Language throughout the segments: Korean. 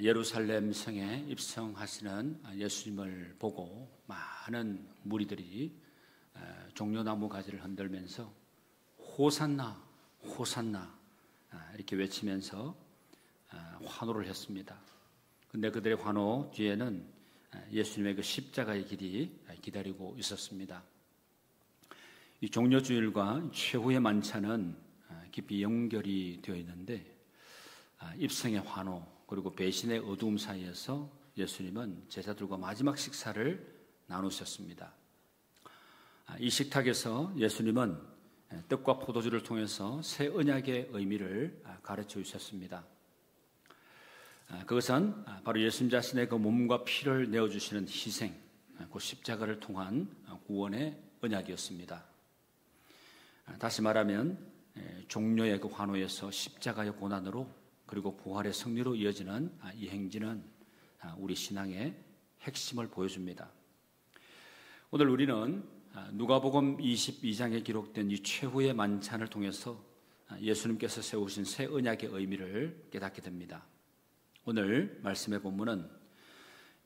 예루살렘 성에 입성하시는 예수님을 보고 많은 무리들이 종려나무 가지를 흔들면서 호산나 호산나 이렇게 외치면서 환호를 했습니다. 그런데 그들의 환호 뒤에는 예수님의 그 십자가의 길이 기다리고 있었습니다. 이 종려주일과 최후의 만찬은 깊이 연결이 되어 있는데 입성의 환호 그리고 배신의 어두움 사이에서 예수님은 제자들과 마지막 식사를 나누셨습니다. 이 식탁에서 예수님은 떡과 포도주를 통해서 새 언약의 의미를 가르쳐 주셨습니다. 그것은 바로 예수님 자신의 그 몸과 피를 내어주시는 희생, 그 십자가를 통한 구원의 언약이었습니다. 다시 말하면 종려의 그 환호에서 십자가의 고난으로 그리고 부활의 승리로 이어지는 이 행진은 우리 신앙의 핵심을 보여줍니다. 오늘 우리는 누가복음 22장에 기록된 이 최후의 만찬을 통해서 예수님께서 세우신 새 언약의 의미를 깨닫게 됩니다. 오늘 말씀의 본문은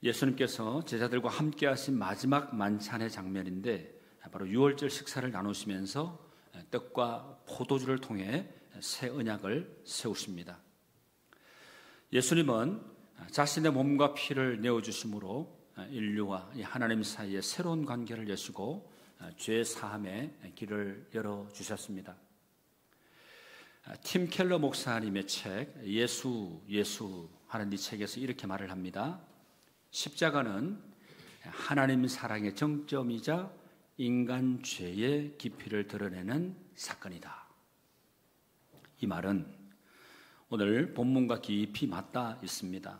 예수님께서 제자들과 함께 하신 마지막 만찬의 장면인데 바로 유월절 식사를 나누시면서 떡과 포도주를 통해 새 언약을 세우십니다. 예수님은 자신의 몸과 피를 내어주심으로 인류와 하나님 사이에 새로운 관계를 여시고 죄 사함의 길을 열어주셨습니다. 팀 켈러 목사님의 책 예수 하는 이 책에서 이렇게 말을 합니다. 십자가는 하나님 사랑의 정점이자 인간 죄의 깊이를 드러내는 사건이다. 이 말은 오늘 본문과 깊이 맞닿아 있습니다.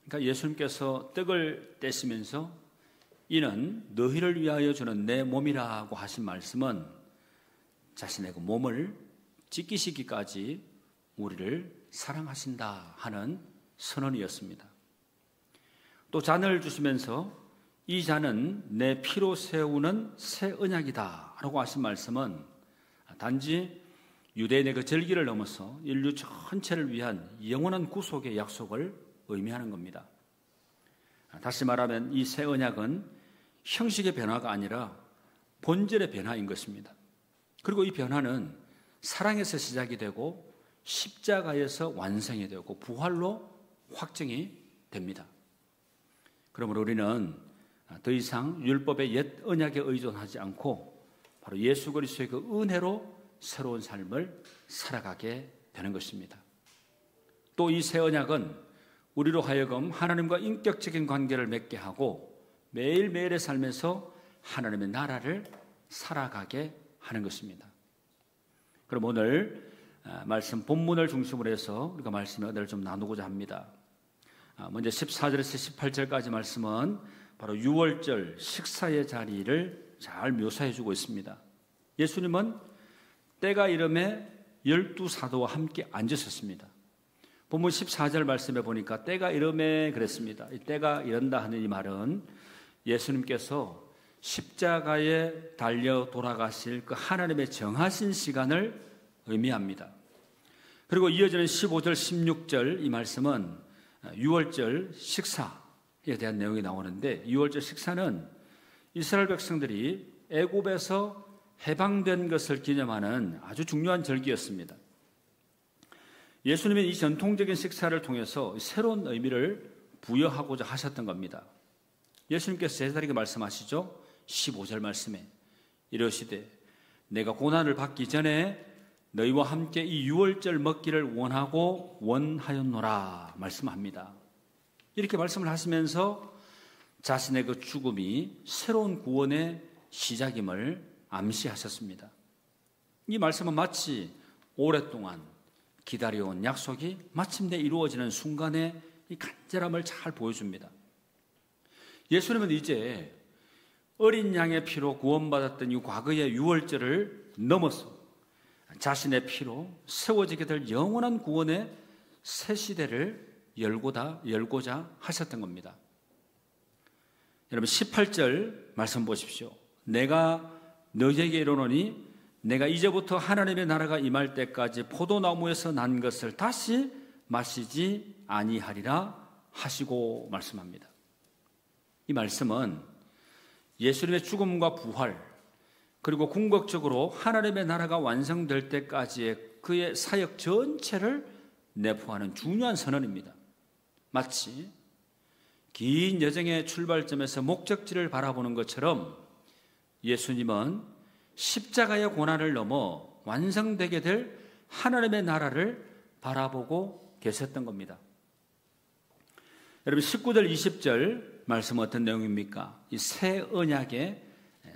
그러니까 예수님께서 떡을 떼시면서 이는 너희를 위하여 주는 내 몸이라고 하신 말씀은 자신의 그 몸을 찢기시기까지 우리를 사랑하신다 하는 선언이었습니다. 또 잔을 주시면서 이 잔은 내 피로 세우는 새 언약이다 라고 하신 말씀은 단지 유대인의 그 절기를 넘어서 인류 전체를 위한 영원한 구속의 약속을 의미하는 겁니다. 다시 말하면 이 새 언약은 형식의 변화가 아니라 본질의 변화인 것입니다. 그리고 이 변화는 사랑에서 시작이 되고 십자가에서 완성이 되고 부활로 확정이 됩니다. 그러므로 우리는 더 이상 율법의 옛 언약에 의존하지 않고 바로 예수 그리스도의 그 은혜로 새로운 삶을 살아가게 되는 것입니다. 또 이 새 언약은 우리로 하여금 하나님과 인격적인 관계를 맺게 하고 매일매일의 삶에서 하나님의 나라를 살아가게 하는 것입니다. 그럼 오늘 말씀 본문을 중심으로 해서 우리가 말씀의 은혜를 좀 나누고자 합니다. 먼저 14절에서 18절까지 말씀은 바로 유월절 식사의 자리를 잘 묘사해 주고 있습니다. 예수님은 때가 이름에 12사도와 함께 앉으셨습니다. 본문 14절 말씀에 보니까 때가 이름에 그랬습니다. 이 때가 이른다 하는 이 말은 예수님께서 십자가에 달려 돌아가실 그 하나님의 정하신 시간을 의미합니다. 그리고 이어지는 15절, 16절 이 말씀은 유월절 식사에 대한 내용이 나오는데 유월절 식사는 이스라엘 백성들이 애굽에서 해방된 것을 기념하는 아주 중요한 절기였습니다. 예수님은 이 전통적인 식사를 통해서 새로운 의미를 부여하고자 하셨던 겁니다. 예수님께서 제자들에게 말씀하시죠. 15절 말씀에 이러시되 내가 고난을 받기 전에 너희와 함께 이 유월절 먹기를 원하고 원하였노라 말씀합니다. 이렇게 말씀을 하시면서 자신의 그 죽음이 새로운 구원의 시작임을 암시하셨습니다. 이 말씀은 마치 오랫동안 기다려온 약속이 마침내 이루어지는 순간의 이 간절함을 잘 보여줍니다. 예수님은 이제 어린 양의 피로 구원받았던 이 과거의 유월절을 넘어서 자신의 피로 세워지게 될 영원한 구원의 새 시대를 열고자 하셨던 겁니다. 여러분 18절 말씀 보십시오. 내가 너희에게 이르노니 내가 이제부터 하나님의 나라가 임할 때까지 포도나무에서 난 것을 다시 마시지 아니하리라 하시고 말씀합니다. 이 말씀은 예수님의 죽음과 부활, 그리고 궁극적으로 하나님의 나라가 완성될 때까지의 그의 사역 전체를 내포하는 중요한 선언입니다. 마치 긴 여정의 출발점에서 목적지를 바라보는 것처럼 예수님은 십자가의 고난을 넘어 완성되게 될 하나님의 나라를 바라보고 계셨던 겁니다. 여러분 19절 20절 말씀은 어떤 내용입니까? 이 새 언약의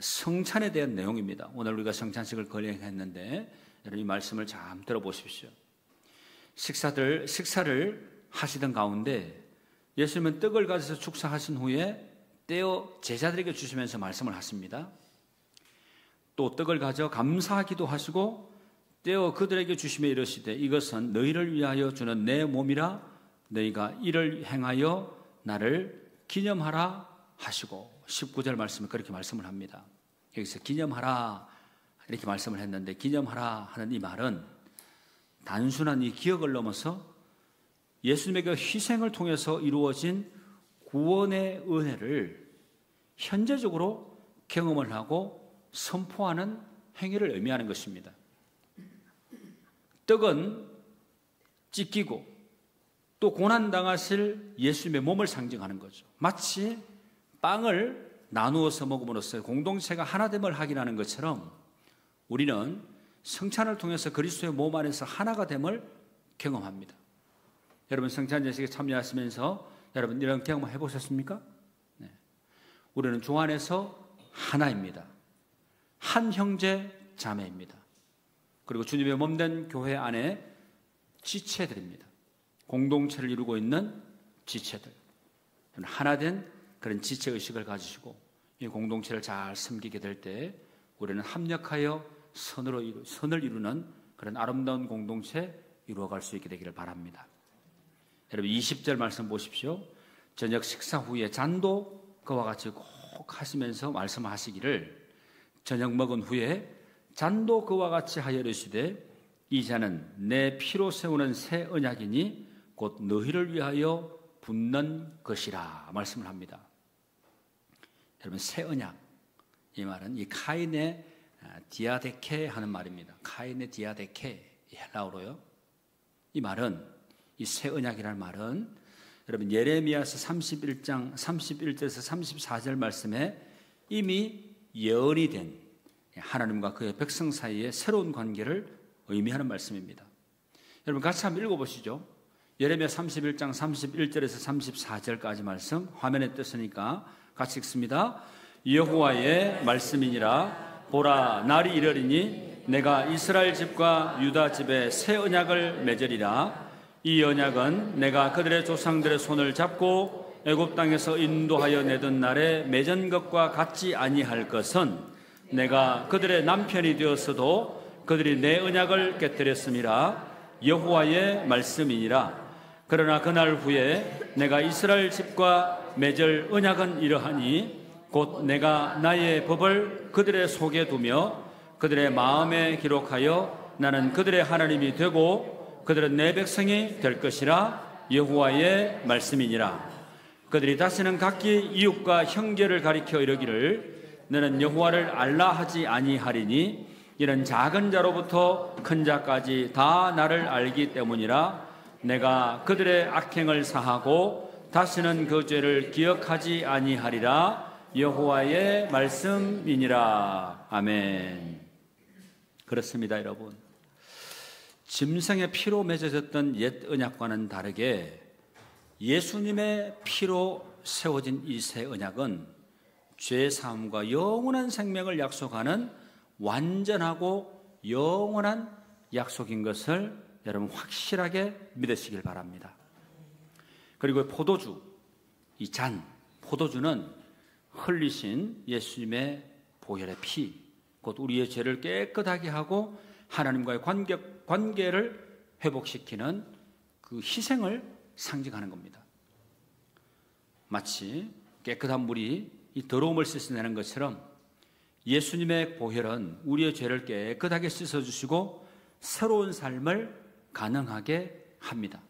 성찬에 대한 내용입니다. 오늘 우리가 성찬식을 거행했는데 여러분 이 말씀을 잘 들어보십시오. 식사를 하시던 가운데 예수님은 떡을 가져서 축사하신 후에 떼어 제자들에게 주시면서 말씀을 하십니다. 또 떡을 가져 감사하기도 하시고 떼어 그들에게 주시며 이르시되 이것은 너희를 위하여 주는 내 몸이라 너희가 이를 행하여 나를 기념하라 하시고 19절 말씀에 그렇게 말씀을 합니다. 여기서 기념하라 이렇게 말씀을 했는데 기념하라 하는 이 말은 단순한 이 기억을 넘어서 예수님의 그 희생을 통해서 이루어진 구원의 은혜를 현재적으로 경험을 하고 선포하는 행위를 의미하는 것입니다. 떡은 찢기고 또 고난당하실 예수님의 몸을 상징하는 거죠. 마치 빵을 나누어서 먹음으로써 공동체가 하나됨을 확인하는 것처럼 우리는 성찬을 통해서 그리스도의 몸 안에서 하나가 됨을 경험합니다. 여러분 성찬 예식에 참여하시면서 여러분 이런 경험 해보셨습니까? 네. 우리는 주 안에서 하나입니다. 한 형제 자매입니다. 그리고 주님의 몸된 교회 안에 지체들입니다. 공동체를 이루고 있는 지체들. 하나된 그런 지체의식을 가지시고 이 공동체를 잘 섬기게 될 때 우리는 합력하여 선을 이루는 그런 아름다운 공동체 이루어갈 수 있게 되기를 바랍니다. 여러분 20절 말씀 보십시오. 저녁 식사 후에 잔도 그와 같이 꼭 하시면서 말씀하시기를 저녁 먹은 후에 잔도 그와 같이 하여 이르시되 이 잔은 내 피로 세우는 새 언약이니 곧 너희를 위하여 붓는 것이라 말씀을 합니다. 여러분 새 언약 이 말은 이 카인의 디아데케 하는 말입니다. 카인의 디아데케 헬라어로요. 이 말은 이 새 언약이라는 말은 여러분 예레미야서 31장 31절에서 34절 말씀에 이미 예언이 된 하나님과 그의 백성 사이의 새로운 관계를 의미하는 말씀입니다. 여러분 같이 한번 읽어보시죠. 예레미야 31장 31절에서 34절까지 말씀 화면에 떴으니까 같이 읽습니다. 여호와의 말씀이니라 보라 날이 이르리니 내가 이스라엘 집과 유다 집에 새 언약을 맺으리라. 이 언약은 내가 그들의 조상들의 손을 잡고 애굽 땅에서 인도하여 내던 날에 맺은 것과 같지 아니할 것은 내가 그들의 남편이 되었어도 그들이 내 언약을 깨뜨렸음이라. 여호와의 말씀이니라. 그러나 그날 후에 내가 이스라엘 집과 맺을 언약은 이러하니 곧 내가 나의 법을 그들의 속에 두며 그들의 마음에 기록하여 나는 그들의 하나님이 되고 그들은 내 백성이 될 것이라. 여호와의 말씀이니라. 그들이 다시는 각기 이웃과 형제를 가리켜 이르기를 너는 여호와를 알라 하지 아니하리니 이는 작은 자로부터 큰 자까지 다 나를 알기 때문이라. 내가 그들의 악행을 사하고 다시는 그 죄를 기억하지 아니하리라. 여호와의 말씀이니라. 아멘. 그렇습니다, 여러분. 짐승의 피로 맺어졌던 옛 언약과는 다르게 예수님의 피로 세워진 이 새 언약은 죄 사함과 영원한 생명을 약속하는 완전하고 영원한 약속인 것을 여러분 확실하게 믿으시길 바랍니다. 그리고 포도주, 이 잔, 포도주는 흘리신 예수님의 보혈의 피, 곧 우리의 죄를 깨끗하게 하고 하나님과의 관계를 회복시키는 그 희생을 상징하는 겁니다. 마치 깨끗한 물이 이 더러움을 씻어내는 것처럼 예수님의 보혈은 우리의 죄를 깨끗하게 씻어주시고 새로운 삶을 가능하게 합니다.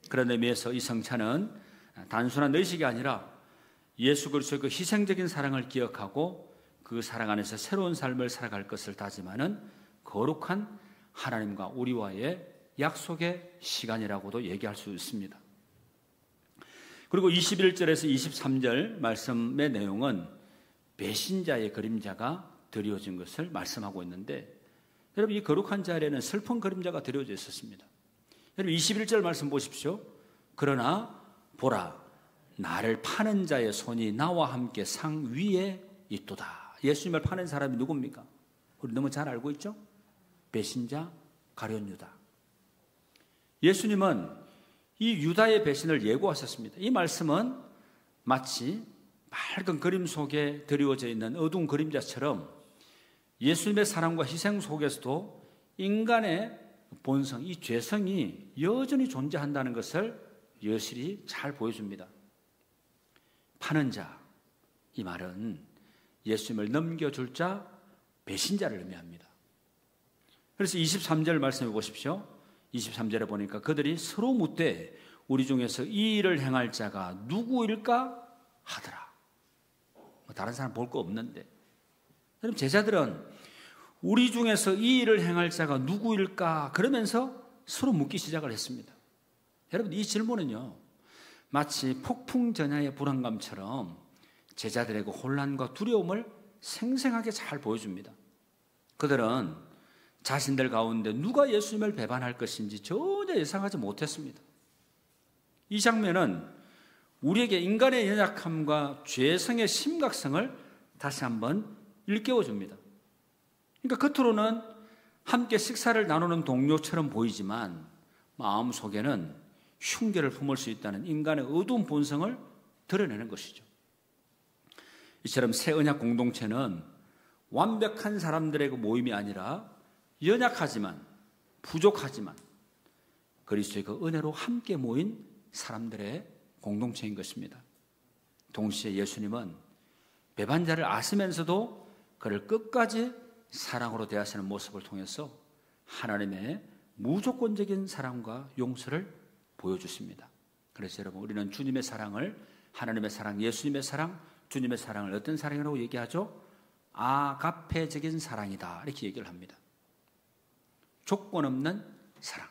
그런 의미에서 이 성찬은 단순한 의식이 아니라 예수 그리스도의 그 희생적인 사랑을 기억하고 그 사랑 안에서 새로운 삶을 살아갈 것을 다짐하는 거룩한 하나님과 우리와의 약속의 시간이라고도 얘기할 수 있습니다. 그리고 21절에서 23절 말씀의 내용은 배신자의 그림자가 드리워진 것을 말씀하고 있는데, 여러분 이 거룩한 자리에는 슬픈 그림자가 드리워져 있었습니다. 여러분 21절 말씀 보십시오. 그러나 보라, 나를 파는 자의 손이 나와 함께 상 위에 있도다. 예수님을 파는 사람이 누굽니까? 우리 너무 잘 알고 있죠? 배신자 가룟 유다. 예수님은 이 유다의 배신을 예고하셨습니다. 이 말씀은 마치 맑은 그림 속에 드리워져 있는 어두운 그림자처럼 예수님의 사랑과 희생 속에서도 인간의 본성, 이 죄성이 여전히 존재한다는 것을 여실히 잘 보여줍니다. 파는 자, 이 말은 예수님을 넘겨줄 자, 배신자를 의미합니다. 그래서 23절 말씀해 보십시오. 23절에 보니까 그들이 서로 묻되 우리 중에서 이 일을 행할 자가 누구일까 하더라. 다른 사람 볼 거 없는데. 그럼 제자들은 우리 중에서 이 일을 행할 자가 누구일까 그러면서 서로 묻기 시작을 했습니다. 여러분 이 질문은요, 마치 폭풍전야의 불안감처럼 제자들의 그 혼란과 두려움을 생생하게 잘 보여줍니다. 그들은 자신들 가운데 누가 예수님을 배반할 것인지 전혀 예상하지 못했습니다. 이 장면은 우리에게 인간의 연약함과 죄성의 심각성을 다시 한번 일깨워줍니다. 그러니까 겉으로는 함께 식사를 나누는 동료처럼 보이지만 마음속에는 흉계를 품을 수 있다는 인간의 어두운 본성을 드러내는 것이죠. 이처럼 새 언약 공동체는 완벽한 사람들의 그 모임이 아니라 연약하지만 부족하지만 그리스도의 그 은혜로 함께 모인 사람들의 공동체인 것입니다. 동시에 예수님은 배반자를 아시면서도 그를 끝까지 사랑으로 대하시는 모습을 통해서 하나님의 무조건적인 사랑과 용서를 보여주십니다. 그래서 여러분 우리는 주님의 사랑을, 하나님의 사랑, 예수님의 사랑, 주님의 사랑을 어떤 사랑이라고 얘기하죠? 아가페적인 사랑이다 이렇게 얘기를 합니다. 조건 없는 사랑.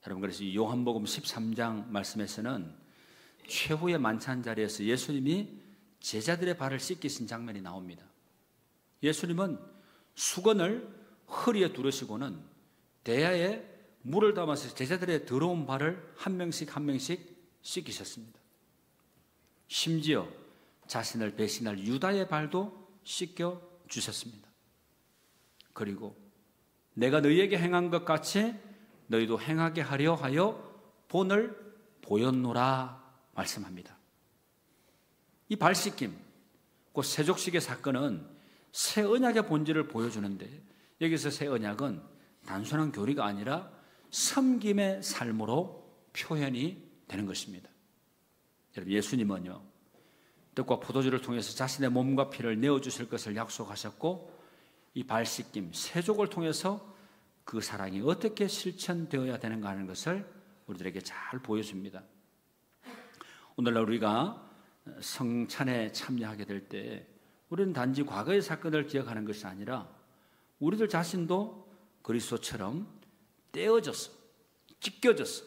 여러분 그래서 요한복음 13장 말씀에서는 최후의 만찬 자리에서 예수님이 제자들의 발을 씻기신 장면이 나옵니다. 예수님은 수건을 허리에 두르시고는 대야에 물을 담아서 제자들의 더러운 발을 한 명씩 한 명씩 씻기셨습니다. 심지어 자신을 배신할 유다의 발도 씻겨 주셨습니다. 그리고 내가 너희에게 행한 것 같이 너희도 행하게 하려 하여 본을 보였노라 말씀합니다. 이 발 씻김, 그 세족식의 사건은 새 언약의 본질을 보여주는데 여기서 새 언약은 단순한 교리가 아니라 섬김의 삶으로 표현이 되는 것입니다. 여러분 예수님은요 떡과 포도주를 통해서 자신의 몸과 피를 내어주실 것을 약속하셨고 이 발 씻김, 세족을 통해서 그 사랑이 어떻게 실천되어야 되는가 하는 것을 우리들에게 잘 보여줍니다. 오늘날 우리가 성찬에 참여하게 될 때 우리는 단지 과거의 사건을 기억하는 것이 아니라 우리들 자신도 그리스도처럼 떼어져서 찢겨져서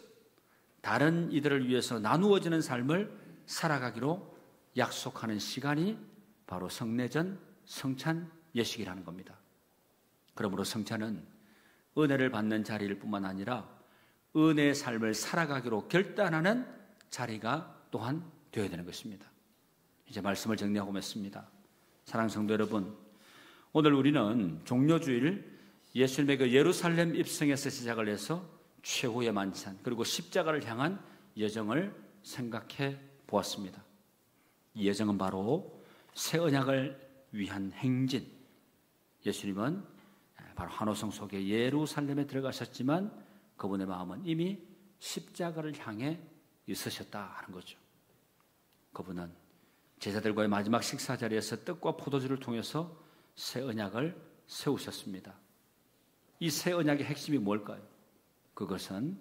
다른 이들을 위해서 나누어지는 삶을 살아가기로 약속하는 시간이 바로 성례전 성찬 예식이라는 겁니다. 그러므로 성찬은 은혜를 받는 자리일 뿐만 아니라 은혜의 삶을 살아가기로 결단하는 자리가 또한 되어야 되는 것입니다. 이제 말씀을 정리하고 맺습니다. 사랑하는 성도 여러분, 오늘 우리는 종료주일 예수님의 그 예루살렘 입성에서 시작을 해서 최후의 만찬 그리고 십자가를 향한 여정을 생각해 보았습니다. 이 여정은 바로 새 언약을 위한 행진. 예수님은 바로 한호성 속에 예루살렘에 들어가셨지만 그분의 마음은 이미 십자가를 향해 있으셨다 하는 거죠. 그분은 제자들과의 마지막 식사 자리에서 떡과 포도주를 통해서 새 언약을 세우셨습니다. 이 새 언약의 핵심이 뭘까요? 그것은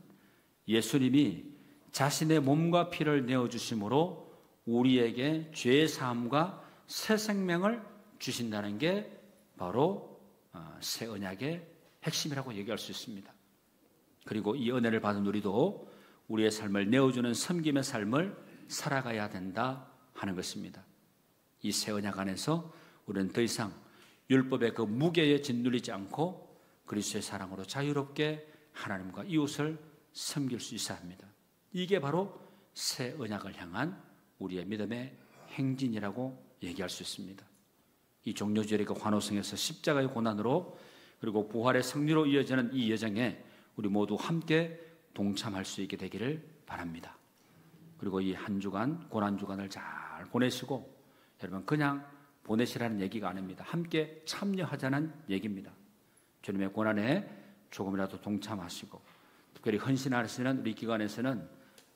예수님이 자신의 몸과 피를 내어주심으로 우리에게 죄의 사함과 새 생명을 주신다는 게 바로 새 언약의 핵심이라고 얘기할 수 있습니다. 그리고 이 은혜를 받은 우리도 우리의 삶을 내어주는 섬김의 삶을 살아가야 된다 하는 것입니다. 이 새 언약 안에서 우리는 더 이상 율법의 그 무게에 짓눌리지 않고 그리스도의 사랑으로 자유롭게 하나님과 이웃을 섬길 수 있어야 합니다. 이게 바로 새 언약을 향한 우리의 믿음의 행진이라고 얘기할 수 있습니다. 이 종려주일의 그 환호성에서 십자가의 고난으로 그리고 부활의 승리로 이어지는 이 여정에 우리 모두 함께 동참할 수 있게 되기를 바랍니다. 그리고 이 한 주간 고난주간을 잘 보내시고, 여러분 그냥 보내시라는 얘기가 아닙니다. 함께 참여하자는 얘기입니다. 주님의 고난에 조금이라도 동참하시고, 특별히 헌신하시는 우리 기관에서는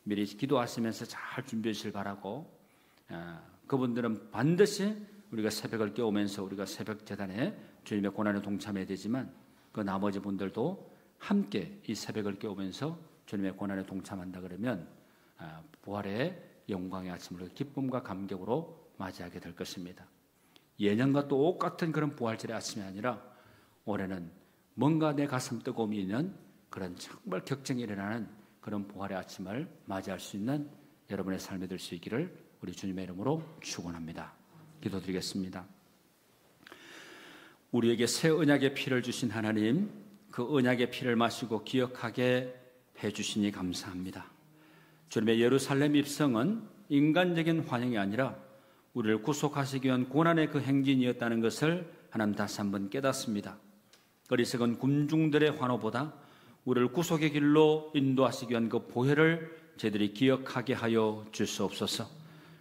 미리 기도하시면서 잘 준비하시길 바라고, 그분들은 반드시 우리가 새벽을 깨우면서 우리가 새벽 제단에 주님의 고난에 동참해야 되지만 그 나머지 분들도 함께 이 새벽을 깨우면서 주님의 고난에 동참한다 그러면 부활의 영광의 아침을 기쁨과 감격으로 맞이하게 될 것입니다. 예년과 똑같은 그런 부활절의 아침이 아니라 올해는 뭔가 내 가슴 뜨거움이 있는 그런 정말 격정이 일어나는 그런 부활의 아침을 맞이할 수 있는 여러분의 삶이 될 수 있기를 우리 주님의 이름으로 축원합니다. 기도드리겠습니다. 우리에게 새 언약의 피를 주신 하나님, 그 언약의 피를 마시고 기억하게 해주시니 감사합니다. 주님의 예루살렘 입성은 인간적인 환영이 아니라 우리를 구속하시기 위한 고난의 그 행진이었다는 것을 하나님 다시 한번 깨닫습니다. 어리석은 군중들의 환호보다 우리를 구속의 길로 인도하시기 위한 그 보혈을 저희들이 기억하게 하여 주시옵소서.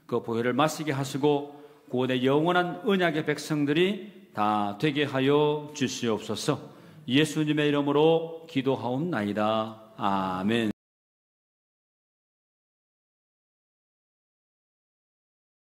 그 보혈을 마시게 하시고 구원의 영원한 언약의 백성들이 다 되게 하여 주시옵소서. 예수님의 이름으로 기도하옵나이다. 아멘.